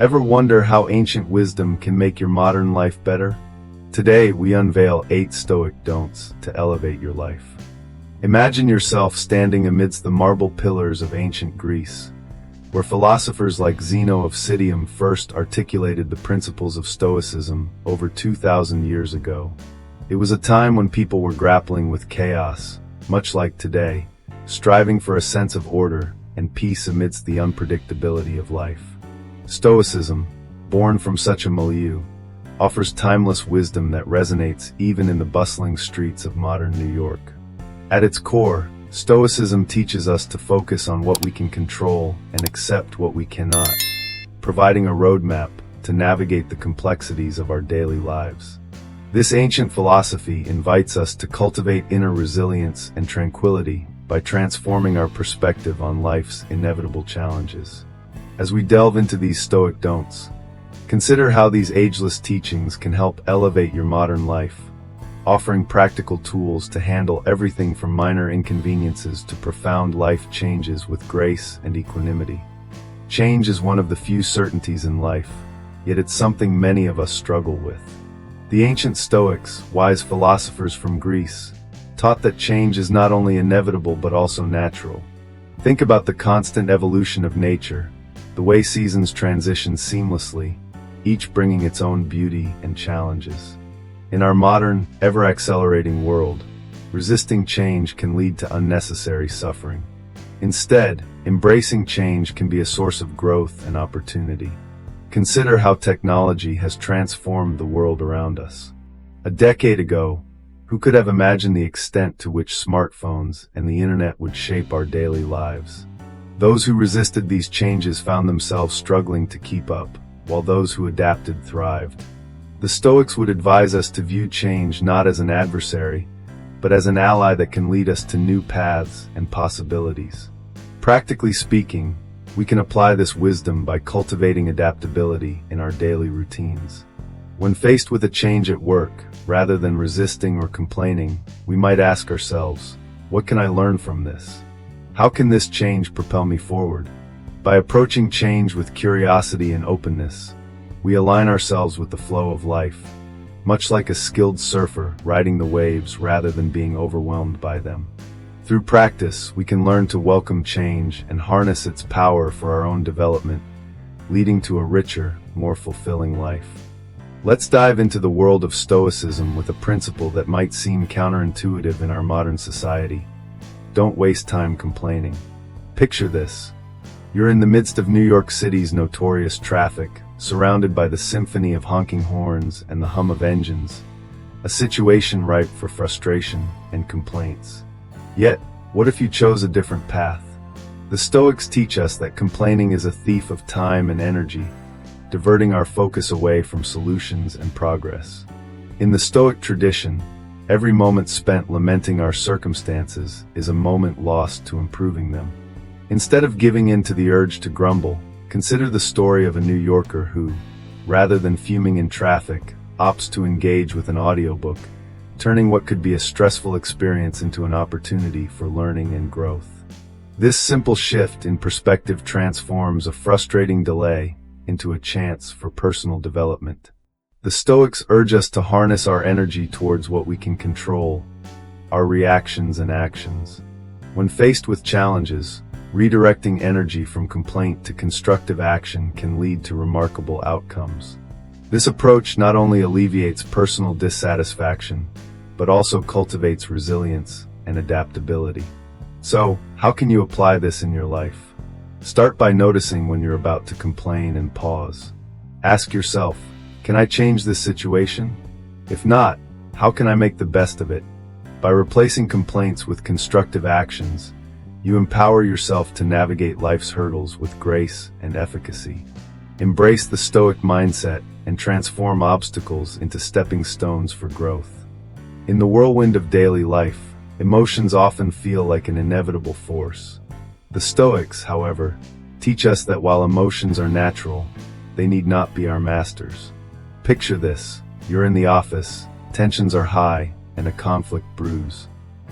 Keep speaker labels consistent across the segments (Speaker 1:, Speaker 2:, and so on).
Speaker 1: Ever wonder how ancient wisdom can make your modern life better? Today, we unveil 8 Stoic Don'ts to elevate your life. Imagine yourself standing amidst the marble pillars of ancient Greece, where philosophers like Zeno of Citium first articulated the principles of Stoicism over 2,000 years ago. It was a time when people were grappling with chaos, much like today, striving for a sense of order and peace amidst the unpredictability of life. Stoicism, born from such a milieu, offers timeless wisdom that resonates even in the bustling streets of modern New York. At its core, Stoicism teaches us to focus on what we can control and accept what we cannot, providing a roadmap to navigate the complexities of our daily lives. This ancient philosophy invites us to cultivate inner resilience and tranquility by transforming our perspective on life's inevitable challenges. As we delve into these Stoic Don'ts, consider how these ageless teachings can help elevate your modern life, offering practical tools to handle everything from minor inconveniences to profound life changes with grace and equanimity. Change is one of the few certainties in life, yet it's something many of us struggle with. The ancient Stoics, wise philosophers from Greece, taught that change is not only inevitable but also natural. Think about the constant evolution of nature, the way seasons transition seamlessly, each bringing its own beauty and challenges. In our modern, ever-accelerating world, resisting change can lead to unnecessary suffering. Instead, embracing change can be a source of growth and opportunity. Consider how technology has transformed the world around us. A decade ago, who could have imagined the extent to which smartphones and the internet would shape our daily lives? Those who resisted these changes found themselves struggling to keep up, while those who adapted thrived. The Stoics would advise us to view change not as an adversary, but as an ally that can lead us to new paths and possibilities. Practically speaking, we can apply this wisdom by cultivating adaptability in our daily routines. When faced with a change at work, rather than resisting or complaining, we might ask ourselves, what can I learn from this? How can this change propel me forward? By approaching change with curiosity and openness, we align ourselves with the flow of life, much like a skilled surfer riding the waves rather than being overwhelmed by them. Through practice, we can learn to welcome change and harness its power for our own development, leading to a richer, more fulfilling life. Let's dive into the world of Stoicism with a principle that might seem counterintuitive in our modern society. Don't waste time complaining. Picture this. You're in the midst of New York City's notorious traffic, surrounded by the symphony of honking horns and the hum of engines, a situation ripe for frustration and complaints. Yet, what if you chose a different path? The Stoics teach us that complaining is a thief of time and energy, diverting our focus away from solutions and progress. In the Stoic tradition, every moment spent lamenting our circumstances is a moment lost to improving them. Instead of giving in to the urge to grumble, consider the story of a New Yorker who, rather than fuming in traffic, opts to engage with an audiobook, turning what could be a stressful experience into an opportunity for learning and growth. This simple shift in perspective transforms a frustrating delay into a chance for personal development. The Stoics urge us to harness our energy towards what we can control, our reactions and actions. When faced with challenges, redirecting energy from complaint to constructive action can lead to remarkable outcomes. This approach not only alleviates personal dissatisfaction, but also cultivates resilience and adaptability. So, how can you apply this in your life? Start by noticing when you're about to complain and pause. Ask yourself, can I change this situation? If not, how can I make the best of it? By replacing complaints with constructive actions, you empower yourself to navigate life's hurdles with grace and efficacy. Embrace the Stoic mindset and transform obstacles into stepping stones for growth. In the whirlwind of daily life, emotions often feel like an inevitable force. The Stoics, however, teach us that while emotions are natural, they need not be our masters. Picture this. You're in the office, tensions are high, and a conflict brews.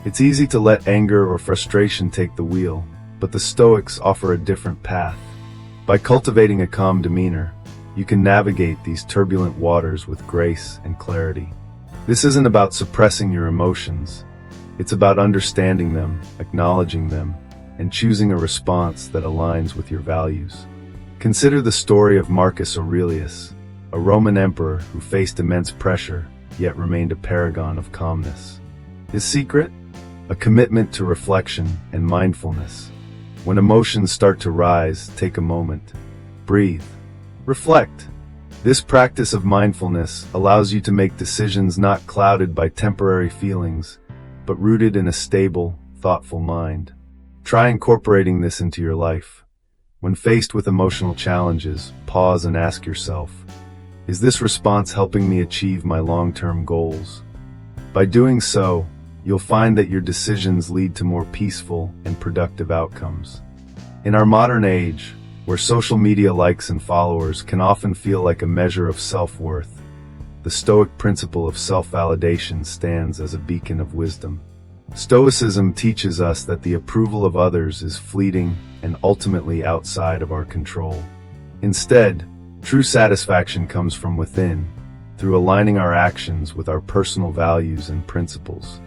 Speaker 1: It's easy to let anger or frustration take the wheel, but the Stoics offer a different path. By cultivating a calm demeanor, you can navigate these turbulent waters with grace and clarity. This isn't about suppressing your emotions. It's about understanding them, acknowledging them, and choosing a response that aligns with your values. Consider the story of Marcus Aurelius, a Roman emperor who faced immense pressure, yet remained a paragon of calmness. His secret? A commitment to reflection and mindfulness. When emotions start to rise, take a moment. Breathe. Reflect. This practice of mindfulness allows you to make decisions not clouded by temporary feelings, but rooted in a stable, thoughtful mind. Try incorporating this into your life. When faced with emotional challenges, pause and ask yourself, is this response helping me achieve my long-term goals? By doing so, you'll find that your decisions lead to more peaceful and productive outcomes. In our modern age, where social media likes and followers can often feel like a measure of self-worth, the Stoic principle of self-validation stands as a beacon of wisdom. Stoicism teaches us that the approval of others is fleeting and ultimately outside of our control. Instead, true satisfaction comes from within, through aligning our actions with our personal values and principles.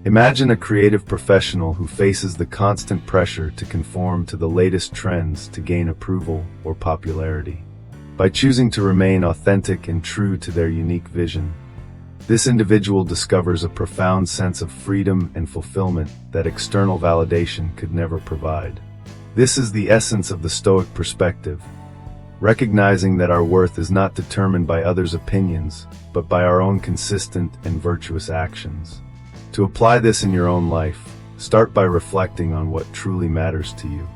Speaker 1: Imagine a creative professional who faces the constant pressure to conform to the latest trends to gain approval or popularity. By choosing to remain authentic and true to their unique vision, this individual discovers a profound sense of freedom and fulfillment that external validation could never provide. This is the essence of the Stoic perspective, recognizing that our worth is not determined by others' opinions, but by our own consistent and virtuous actions. To apply this in your own life, start by reflecting on what truly matters to you.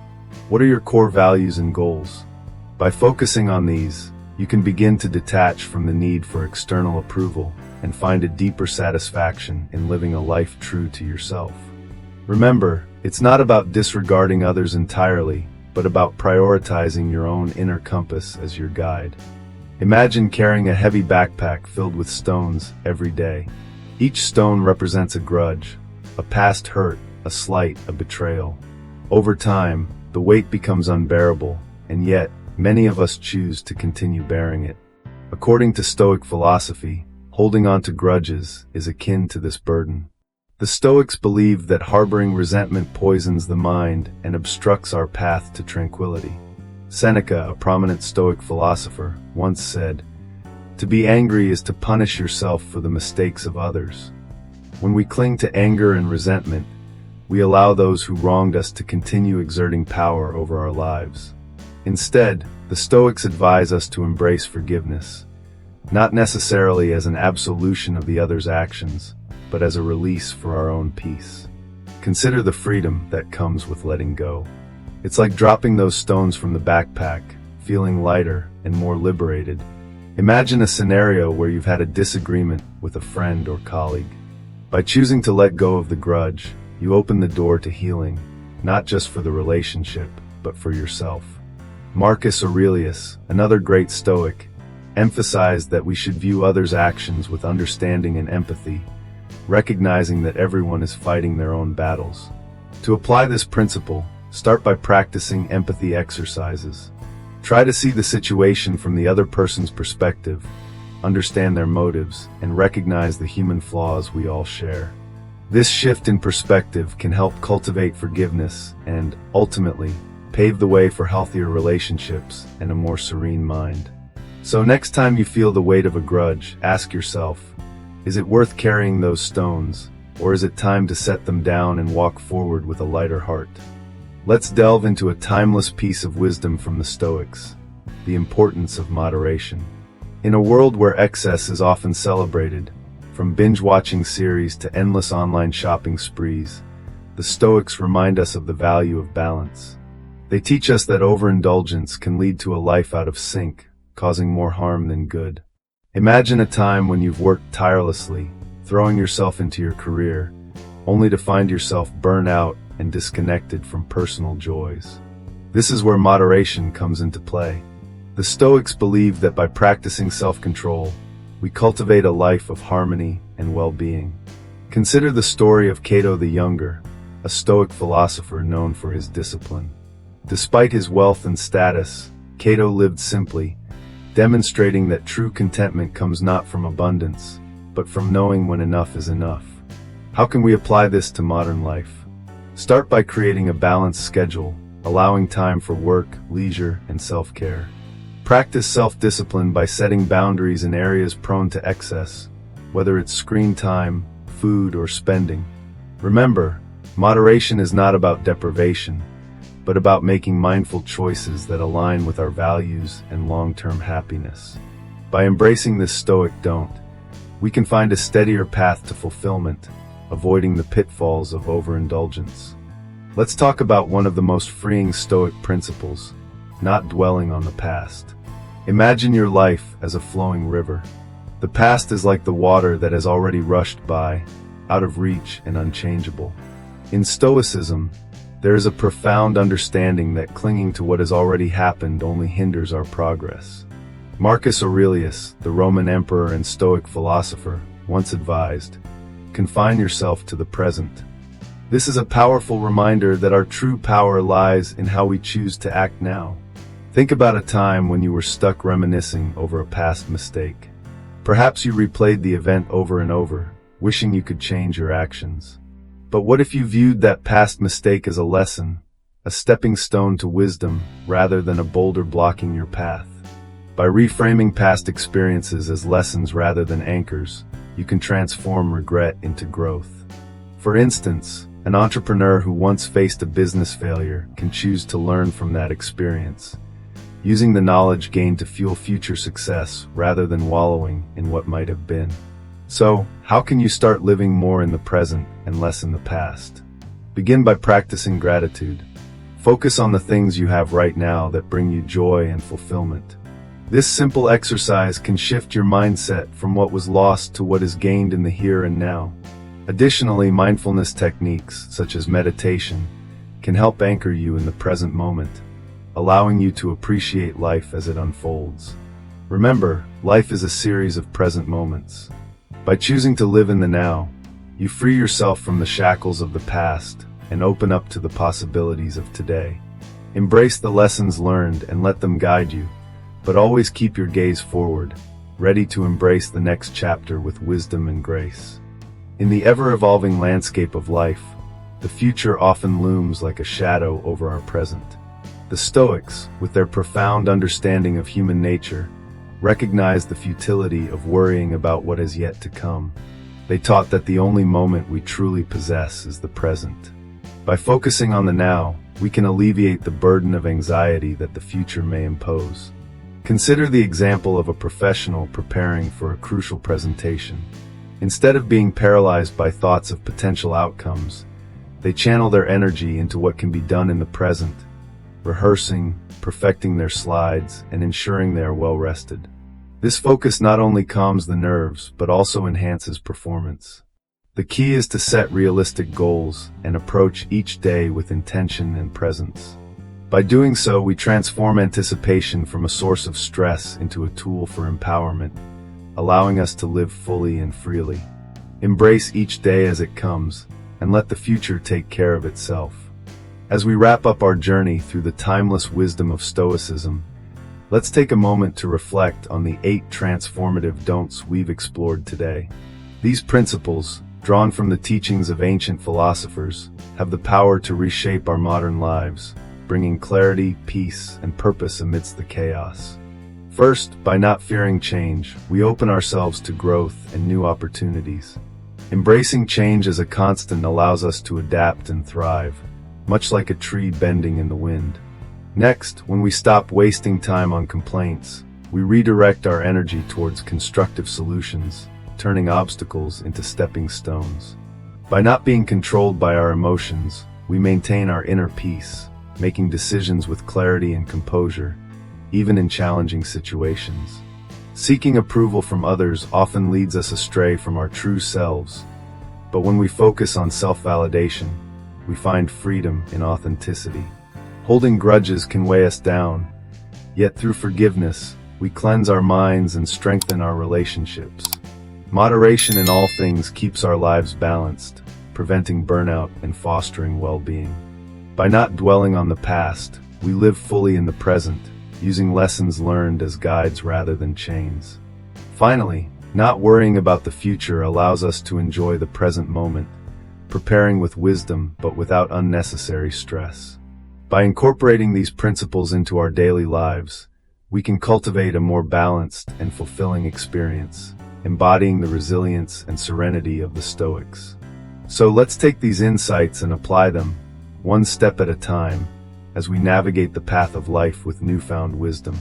Speaker 1: What are your core values and goals? By focusing on these, you can begin to detach from the need for external approval and find a deeper satisfaction in living a life true to yourself. Remember, it's not about disregarding others entirely, but about prioritizing your own inner compass as your guide. Imagine carrying a heavy backpack filled with stones every day. Each stone represents a grudge, a past hurt, a slight, a betrayal. Over time, the weight becomes unbearable, and yet, many of us choose to continue bearing it. According to Stoic philosophy, holding on to grudges is akin to this burden. The Stoics believed that harboring resentment poisons the mind and obstructs our path to tranquility. Seneca, a prominent Stoic philosopher, once said, "To be angry is to punish yourself for the mistakes of others." When we cling to anger and resentment, we allow those who wronged us to continue exerting power over our lives. Instead, the Stoics advise us to embrace forgiveness, not necessarily as an absolution of the other's actions, but as a release for our own peace. Consider the freedom that comes with letting go. It's like dropping those stones from the backpack, feeling lighter and more liberated. Imagine a scenario where you've had a disagreement with a friend or colleague. By choosing to let go of the grudge, you open the door to healing, not just for the relationship, but for yourself. Marcus Aurelius, another great Stoic, emphasized that we should view others' actions with understanding and empathy, recognizing that everyone is fighting their own battles. To apply this principle, start by practicing empathy exercises. Try to see the situation from the other person's perspective, understand their motives, and recognize the human flaws we all share. This shift in perspective can help cultivate forgiveness and, ultimately, pave the way for healthier relationships and a more serene mind. So next time you feel the weight of a grudge, ask yourself, is it worth carrying those stones, or is it time to set them down and walk forward with a lighter heart? Let's delve into a timeless piece of wisdom from the Stoics, the importance of moderation. In a world where excess is often celebrated, from binge-watching series to endless online shopping sprees, the Stoics remind us of the value of balance. They teach us that overindulgence can lead to a life out of sync, causing more harm than good. Imagine a time when you've worked tirelessly, throwing yourself into your career, only to find yourself burnt out and disconnected from personal joys. This is where moderation comes into play. The Stoics believe that by practicing self-control, we cultivate a life of harmony and well-being. Consider the story of Cato the Younger, a Stoic philosopher known for his discipline. Despite his wealth and status, Cato lived simply, demonstrating that true contentment comes not from abundance, but from knowing when enough is enough. How can we apply this to modern life? Start by creating a balanced schedule, allowing time for work, leisure, and self-care. Practice self-discipline by setting boundaries in areas prone to excess, whether it's screen time, food, or spending. Remember, moderation is not about deprivation, but about making mindful choices that align with our values and long-term happiness. By embracing this Stoic don't, we can find a steadier path to fulfillment, avoiding the pitfalls of overindulgence. Let's talk about one of the most freeing Stoic principles: not dwelling on the past. Imagine your life as a flowing river. The past is like the water that has already rushed by, out of reach and unchangeable. In Stoicism, there is a profound understanding that clinging to what has already happened only hinders our progress. Marcus Aurelius, the Roman emperor and Stoic philosopher, once advised, "Confine yourself to the present." This is a powerful reminder that our true power lies in how we choose to act now. Think about a time when you were stuck reminiscing over a past mistake. Perhaps you replayed the event over and over, wishing you could change your actions. But what if you viewed that past mistake as a lesson, a stepping stone to wisdom, rather than a boulder blocking your path? By reframing past experiences as lessons rather than anchors, you can transform regret into growth. For instance, an entrepreneur who once faced a business failure can choose to learn from that experience, using the knowledge gained to fuel future success rather than wallowing in what might have been. So, how can you start living more in the present and less in the past? Begin by practicing gratitude. Focus on the things you have right now that bring you joy and fulfillment. This simple exercise can shift your mindset from what was lost to what is gained in the here and now. Additionally, mindfulness techniques, such as meditation, can help anchor you in the present moment, allowing you to appreciate life as it unfolds. Remember, life is a series of present moments. By choosing to live in the now, you free yourself from the shackles of the past and open up to the possibilities of today. Embrace the lessons learned and let them guide you, but always keep your gaze forward, ready to embrace the next chapter with wisdom and grace. In the ever-evolving landscape of life, the future often looms like a shadow over our present. The Stoics, with their profound understanding of human nature, recognized the futility of worrying about what is yet to come. They taught that the only moment we truly possess is the present. By focusing on the now, we can alleviate the burden of anxiety that the future may impose. Consider the example of a professional preparing for a crucial presentation. Instead of being paralyzed by thoughts of potential outcomes, they channel their energy into what can be done in the present, rehearsing, perfecting their slides, and ensuring they are well rested. This focus not only calms the nerves, but also enhances performance. The key is to set realistic goals and approach each day with intention and presence. By doing so, we transform anticipation from a source of stress into a tool for empowerment, allowing us to live fully and freely. Embrace each day as it comes, and let the future take care of itself. As we wrap up our journey through the timeless wisdom of Stoicism, let's take a moment to reflect on the 8 transformative don'ts we've explored today. These principles, drawn from the teachings of ancient philosophers, have the power to reshape our modern lives, bringing clarity, peace, and purpose amidst the chaos. First, by not fearing change, we open ourselves to growth and new opportunities. Embracing change as a constant allows us to adapt and thrive, much like a tree bending in the wind. Next, when we stop wasting time on complaints, we redirect our energy towards constructive solutions, turning obstacles into stepping stones. By not being controlled by our emotions, we maintain our inner peace, making decisions with clarity and composure, even in challenging situations. Seeking approval from others often leads us astray from our true selves, but when we focus on self-validation, we find freedom in authenticity. Holding grudges can weigh us down, yet through forgiveness, we cleanse our minds and strengthen our relationships. Moderation in all things keeps our lives balanced, preventing burnout and fostering well-being. By not dwelling on the past, we live fully in the present, using lessons learned as guides rather than chains. Finally, not worrying about the future allows us to enjoy the present moment, preparing with wisdom but without unnecessary stress. By incorporating these principles into our daily lives, we can cultivate a more balanced and fulfilling experience, embodying the resilience and serenity of the Stoics. So let's take these insights and apply them, one step at a time, as we navigate the path of life with newfound wisdom.